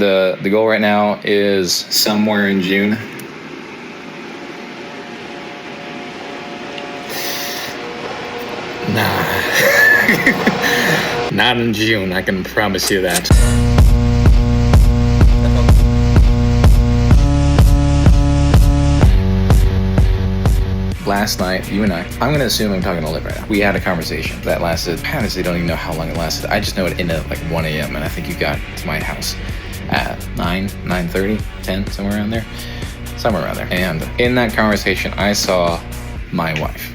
The goal right now is somewhere in June. Nah. Not in June, I can promise you that. Last night, you and I'm going to assume I'm talking to Liv right now. We had a conversation that lasted, I honestly don't even know how long it lasted. I just know it ended at like 1 a.m. and I think you got to my house at 9:30, 10, somewhere around there. And in that conversation, I saw my wife,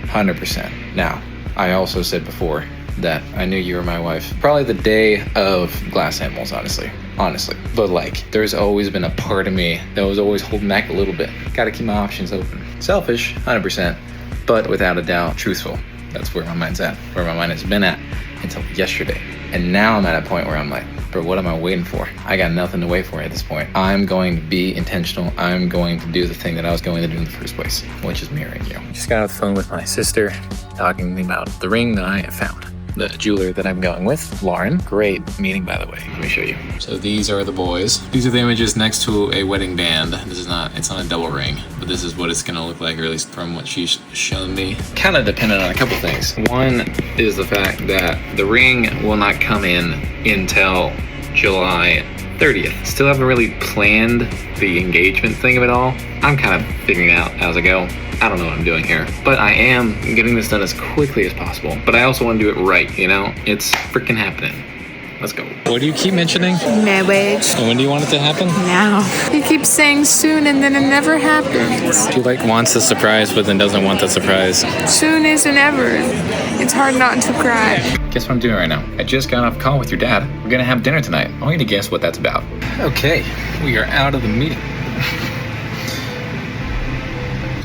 100%. Now, I also said before that I knew you were my wife probably the day of Glass Animals, honestly. But like, there's always been a part of me that was always holding back a little bit. Gotta keep my options open. Selfish, 100%, but without a doubt, truthful. That's where my mind's at, where my mind has been at until yesterday. And now I'm at a point where I'm like, bro, what am I waiting for? I got nothing to wait for at this point. I'm going to be intentional. I'm going to do the thing that I was going to do in the first place, which is marrying you. Just got off the phone with my sister, talking about the ring that I have found. The jeweler that I'm going with, Lauren. Great meeting, by the way. Let me show you. So these are the boys. These are the images next to a wedding band. It's not a double ring, but this is what it's gonna look like, or at least from what she's shown me. Kind of dependent on a couple things. One is the fact that the ring will not come in until July 30th. Still haven't really planned the engagement thing of it all. I'm kind of figuring it out as I go. I don't know what I'm doing here, but I am getting this done as quickly as possible. But I also want to do it right, you know? It's freaking happening. Let's go. What do you keep mentioning? Marriage. And when do you want it to happen? Now. He keeps saying soon and then it never happens. He wants the surprise, but then doesn't want the surprise. Soon isn't ever. It's hard not to cry. Guess what I'm doing right now? I just got off a call with your dad. We're gonna have dinner tonight. I want you to guess what that's about. Okay, we are out of the meeting.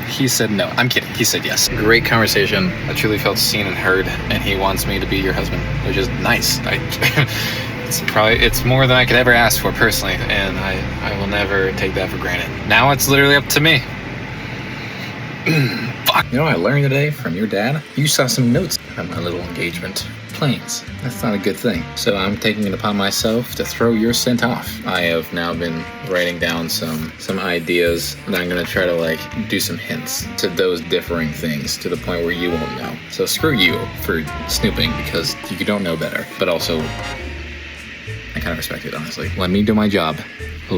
He said no. I'm kidding. He said yes. Great conversation. I truly felt seen and heard, and he wants me to be your husband, which is nice. It's more than I could ever ask for personally, and I will never take that for granted. Now it's literally up to me. Fuck. You know what I learned today from your dad? You saw some notes on my little engagement plans. That's not a good thing. So I'm taking it upon myself to throw your scent off. I have now been writing down some ideas, and I'm gonna try to do some hints to those differing things to the point where you won't know. So screw you for snooping because you don't know better. But also, I kind of respect it, honestly. Let me do my job. All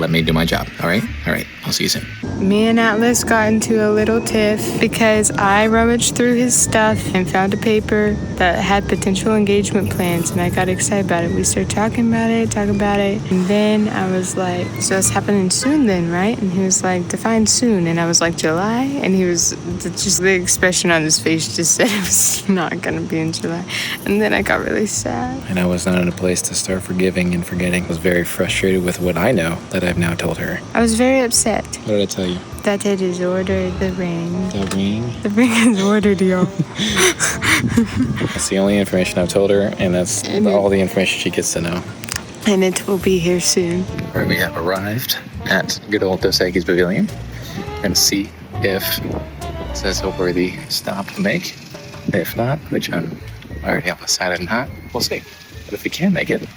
right? I'll see you soon. Me and Atlas got into a little tiff because I rummaged through his stuff and found a paper that had potential engagement plans, and I got excited about it. We started talking about it, and then I was like, so it's happening soon then, right? And he was like, define soon, and I was like, July? And he was, just the expression on his face just said it was not gonna be in July. And then I got really sad. And I was not in a place to start forgiving and forgetting. I was very frustrated with what I know that I've now told her. I was very upset. What did I tell you? That it is ordered, the ring. The ring? The ring is ordered, y'all. That's the only information I've told her, and that's all the information she gets to know. And it will be here soon. Right, we have arrived at good old Dos Equis Pavilion and see if it says a worthy stop to make. If not, which I'm already on the side of not, we'll see. But if we can make it,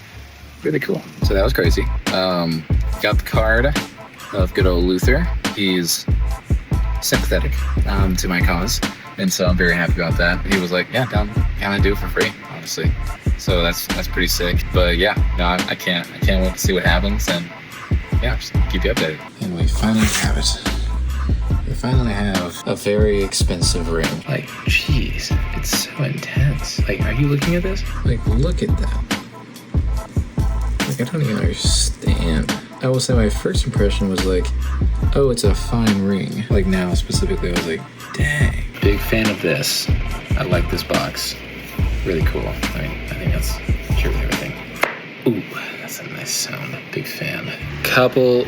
really cool. So that was crazy. Got the card of good old Luther. He's sympathetic to my cause, and so I'm very happy about that. He was like, yeah, down, kind of do it for free, honestly. So that's pretty sick. But yeah, no, I can't wait to see what happens, and yeah, just keep you updated. And we finally have it. We finally have a very expensive ring. Like, jeez, it's so intense. Like, are you looking at this? Like, look at that. Like, I don't even understand. I will say my first impression was like, oh, it's a fine ring. Like now specifically, I was like, dang. Big fan of this. I like this box. Really cool. I think that's truly everything. Ooh, that's a nice sound. Big fan. Couple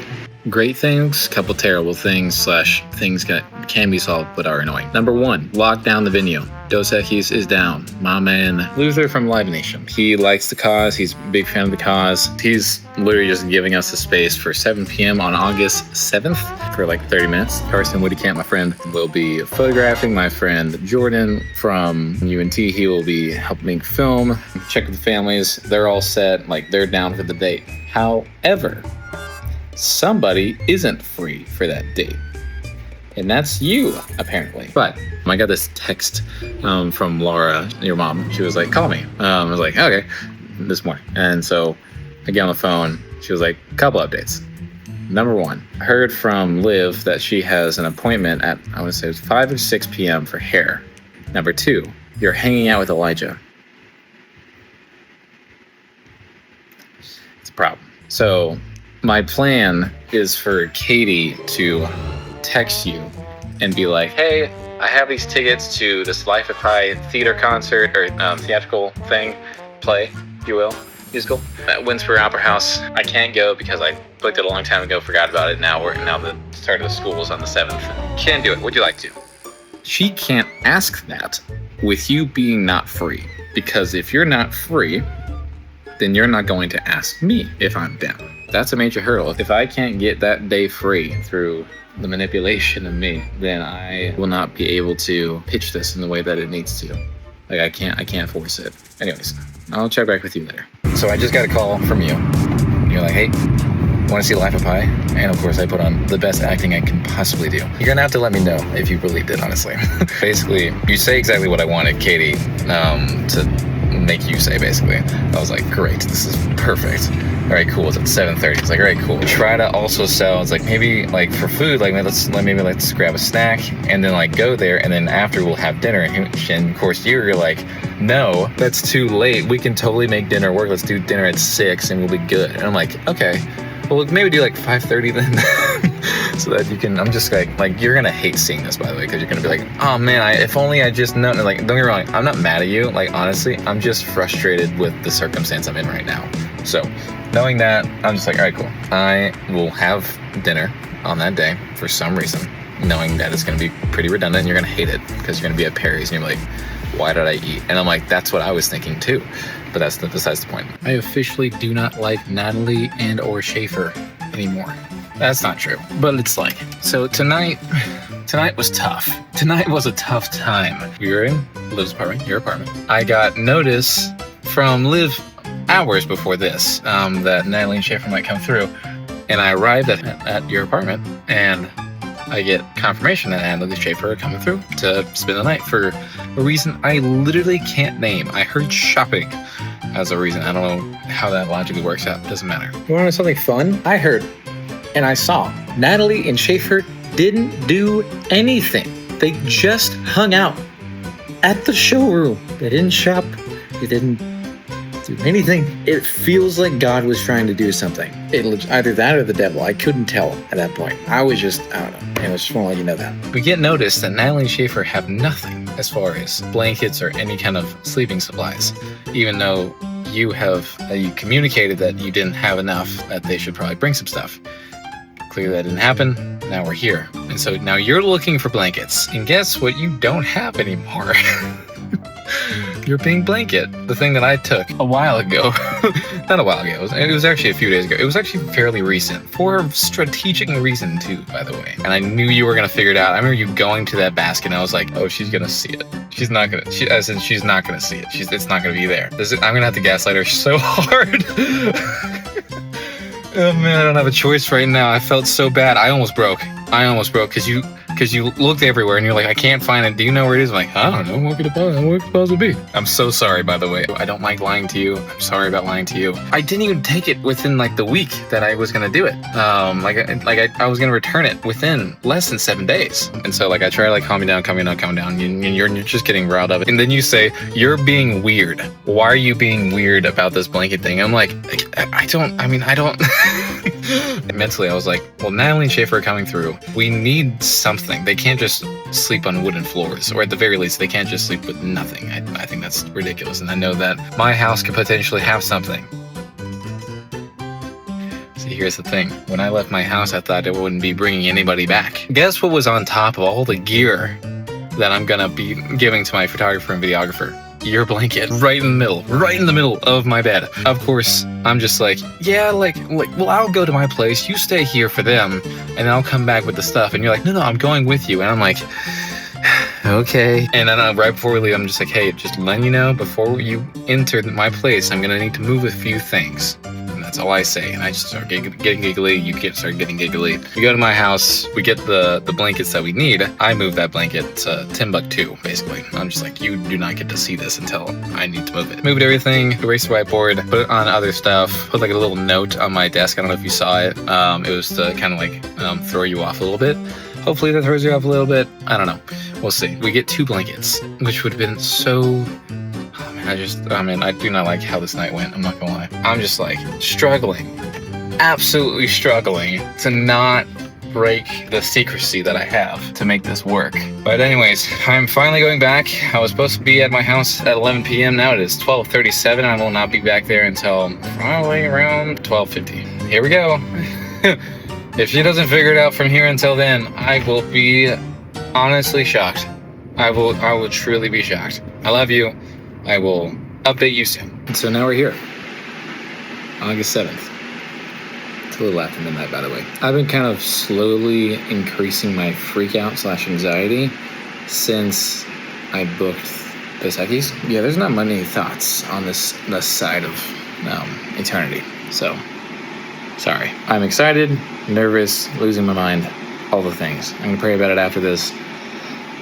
great things, couple terrible things / things that can be solved but are annoying. Number one, lock down the venue. Dos Equis is down. My man Luther from Live Nation. He likes the cause. He's a big fan of the cause. He's literally just giving us the space for 7 p.m. on August 7th for like 30 minutes. Carson Woodycamp, my friend, will be photographing. My friend Jordan from UNT, he will be helping film. Check with the families. They're all set. Like, they're down for the date. However, somebody isn't free for that date. And that's you, apparently. But I got this text from Laura, your mom. She was like, call me. I was like, okay, this morning. And so I get on the phone. She was like, couple updates. Number one, I heard from Liv that she has an appointment at, I would say it was 5 or 6 p.m. for hair. Number two, you're hanging out with Elijah. It's a problem. So my plan is for Katie to text you and be like, hey, I have these tickets to this Life of Pi theater concert or theatrical thing, play, if you will, musical, at Winspear Opera House. I can't go because I booked it a long time ago, forgot about it. Now the start of the school is on the 7th. Can't do it. Would you like to? She can't ask that with you being not free, because if you're not free, then you're not going to ask me if I'm down. That's a major hurdle. If I can't get that day free through the manipulation of me, then I will not be able to pitch this in the way that it needs to. Like, I can't force it. Anyways, I'll check back with you later. So I just got a call from you. You're like, hey, want to see Life of Pi? And of course I put on the best acting I can possibly do. You're gonna have to let me know if you believed it, honestly. Basically, you say exactly what I wanted Katie to make you say, basically. I was like, great, this is perfect. All right, cool. It's at 7:30. It's like, all right, cool. Try to also sell. It's like, maybe like for food, like let's grab a snack and then like go there, and then after we'll have dinner. And of course you're like, no, that's too late. We can totally make dinner work. Let's do dinner at 6 and we'll be good. And I'm like, okay, well maybe do like 5:30 then, so that you can. I'm just like you're gonna hate seeing this, by the way, because you're gonna be like, oh man, if only I just known. Like, don't get me wrong, I'm not mad at you. Like, honestly, I'm just frustrated with the circumstance I'm in right now. So knowing that, I'm just like, all right, cool. I will have dinner on that day for some reason, knowing that it's going to be pretty redundant and you're going to hate it because you're going to be at Perry's and you're like, why did I eat? And I'm like, that's what I was thinking too. But that's besides the point. I officially do not like Natalie and or Schaefer anymore. That's not true, but it's like, so tonight was tough. Tonight was a tough time. We were in Liv's apartment, your apartment. I got notice from Liv hours before this that Natalie and Schaefer might come through, and I arrived at your apartment and I get confirmation that Natalie and Schaefer are coming through to spend the night for a reason I literally can't name. I heard shopping as a reason. I don't know how that logically works out. It doesn't matter. You want to know something fun? I heard and I saw Natalie and Schaefer didn't do anything. They just hung out at the showroom. They didn't shop. They didn't do anything. It feels like God was trying to do something. Either that or the devil. I couldn't tell at that point. I don't know. And I just want to let you know that. We get notice that Natalie and Schaefer have nothing as far as blankets or any kind of sleeping supplies, even though you communicated that you didn't have enough, that they should probably bring some stuff. Clearly that didn't happen. Now we're here. And so now you're looking for blankets. And guess what you don't have anymore? Your pink blanket, the thing that I took a while ago. Not a while ago, it was actually a few days ago. It was actually fairly recent, for a strategic reason too, by the way. And I knew you were gonna figure it out. I remember you going to that basket and I was like, oh, she's gonna see it. She's not gonna see it. It's not gonna be there. I'm gonna have to gaslight her so hard. Oh man, I don't have a choice right now. I felt so bad. I almost broke because you looked everywhere and you're like, I can't find it. Do you know where it is? I'm like, I don't know. What could it possibly be? I'm so sorry, by the way. I don't like lying to you. I'm sorry about lying to you. I didn't even take it within like the week that I was gonna do it. I was gonna return it within less than 7 days. And so like I try to like calm me down. And you're just getting riled up. And then you say, you're being weird. Why are you being weird about this blanket thing? I'm like, I don't. Mentally, I was like, well, Natalie and Schaefer are coming through. We need something. They can't just sleep on wooden floors, or at the very least, they can't just sleep with nothing. I think that's ridiculous, and I know that my house could potentially have something. See, here's the thing. When I left my house, I thought I wouldn't be bringing anybody back. Guess what was on top of all the gear that I'm gonna be giving to my photographer and videographer. Your blanket, right in the middle of my bed. Of course, I'm just like, yeah, well, I'll go to my place, you stay here for them, and then I'll come back with the stuff. And you're like, no, I'm going with you. And I'm like, okay. And then right before we leave, I'm just like, hey, just letting you know, before you enter my place, I'm gonna need to move a few things. And that's all I say. And I just start getting giggly. You start getting giggly. We go to my house. We get the blankets that we need. I move that blanket to Timbuktu, basically. I'm just like, you do not get to see this until I need to move it. Moved everything, erased the whiteboard, put it on other stuff, put like a little note on my desk. I don't know if you saw it. It was to kind of like throw you off a little bit. Hopefully that throws you off a little bit. I don't know. We'll see. We get 2 blankets, which would have been so... I do not like how this night went. I'm not gonna lie. I'm just like struggling, absolutely struggling to not break the secrecy that I have to make this work. But anyways, I'm finally going back. I was supposed to be at my house at 11 p.m. Now it is 12:37. I will not be back there until probably around 12:50. Here we go. If she doesn't figure it out from here until then, I will be honestly shocked. I will truly be shocked. I love you. I will update you soon. So now we're here. August 7th. It's a little after midnight, by the way. I've been kind of slowly increasing my freak out / anxiety since I booked the Techies. Yeah, there's not many thoughts on this side of eternity. So, sorry. I'm excited, nervous, losing my mind, all the things. I'm gonna pray about it after this.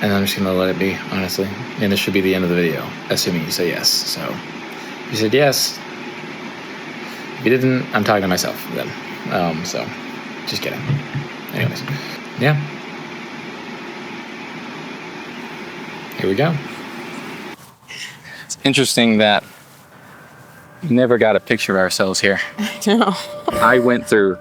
And I'm just gonna let it be, honestly. And this should be the end of the video, assuming you say yes. So, if you said yes. If you didn't, I'm talking to myself then. So, just kidding. Anyways, yeah. Here we go. It's interesting that we never got a picture of ourselves here. No. I went through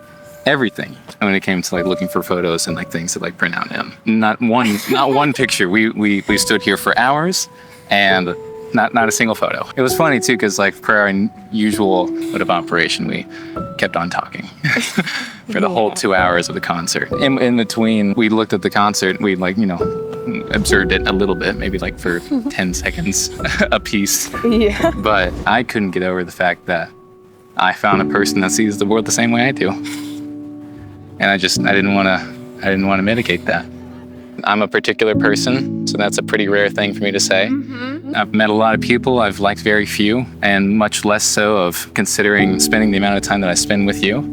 everything when it came to like looking for photos and like things to like print out. Not one picture. We stood here for hours and not a single photo. It was funny too, because like per our usual mode of operation, we kept on talking for the whole 2 hours of the concert. In between, we looked at the concert. We like observed it a little bit, maybe like for 10 seconds a piece. Yeah. But I couldn't get over the fact that I found a person that sees the world the same way I do. And I didn't want to mitigate that. I'm a particular person, so that's a pretty rare thing for me to say. Mm-hmm. I've met a lot of people. I've liked very few, and much less so of considering spending the amount of time that I spend with you.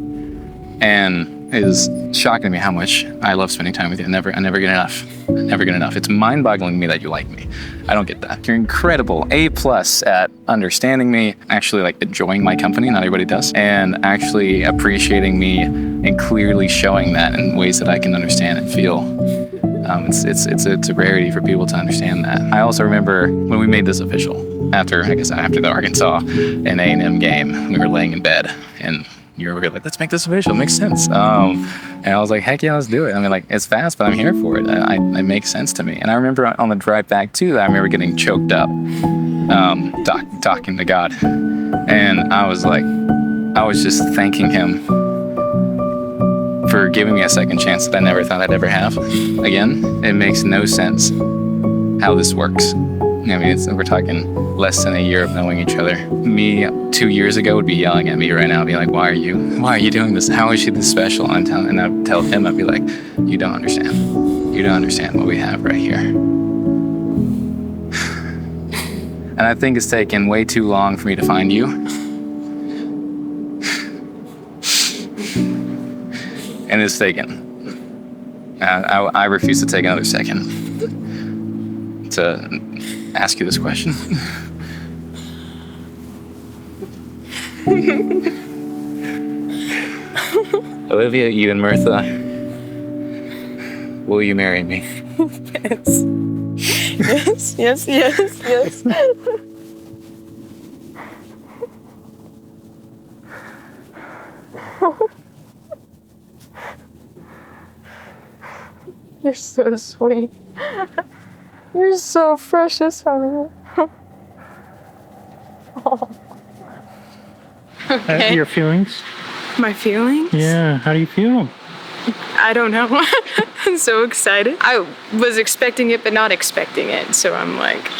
And it is shocking to me how much I love spending time with you. I never get enough. Never get enough. It's mind-boggling to me that you like me. I don't get that. You're incredible. A+ at understanding me, actually like enjoying my company, not everybody does, and actually appreciating me and clearly showing that in ways that I can understand and feel. It's a rarity for people to understand that. I also remember when we made this official, after the Arkansas and A&M game, we were laying in bed and you were like, let's make this official. It makes sense. And I was like, heck yeah, let's do it. I mean, like, it's fast, but I'm here for it. It makes sense to me. And I remember on the drive back too, I remember getting choked up, talking to God. And I was just thanking him for giving me a second chance that I never thought I'd ever have again. It makes no sense how this works. I mean, we're talking less than a year of knowing each other. Me 2 years ago would be yelling at me right now, be like, why are you doing this? How is she this special? And I'd tell him, I'd be like, you don't understand. You don't understand what we have right here. And I think it's taken way too long for me to find you. And it's taken. I refuse to take another second to ask you this question. Olivia, you and Mirtha, will you marry me? Yes. Yes. You're so sweet. You're so precious, honey. Oh. Okay. Your feelings? My feelings? Yeah, how do you feel? I don't know. I'm so excited. I was expecting it, but not expecting it. So I'm like,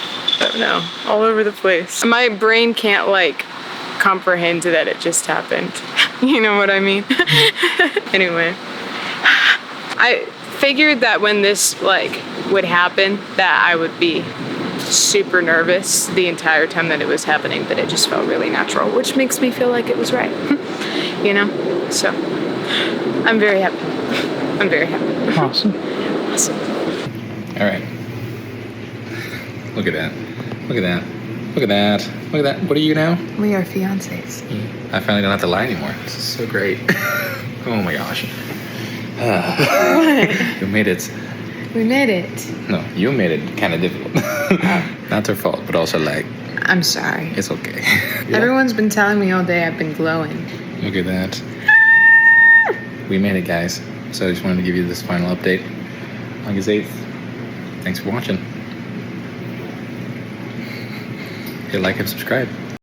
I don't know, all over the place. My brain can't like comprehend that it just happened. You know what I mean? Anyway, I figured that when this like would happen, that I would be super nervous the entire time that it was happening, but it just felt really natural, which makes me feel like it was right. You know? So I'm very happy. I'm very happy. Awesome. Awesome. All right. Look at that. Look at that. Look at that. Look at that. What are you now? We are fiancés. I finally don't have to lie anymore. This is so great. Oh my gosh. You made it. We made it. No, you made it kind of difficult. Not their fault, but also like, I'm sorry. it's okay. Yeah. Everyone's been telling me all day I've been glowing. Look at that. We made it, guys. So I just wanted to give you this final update. August 8th. Thanks for watching. Hit like and subscribe.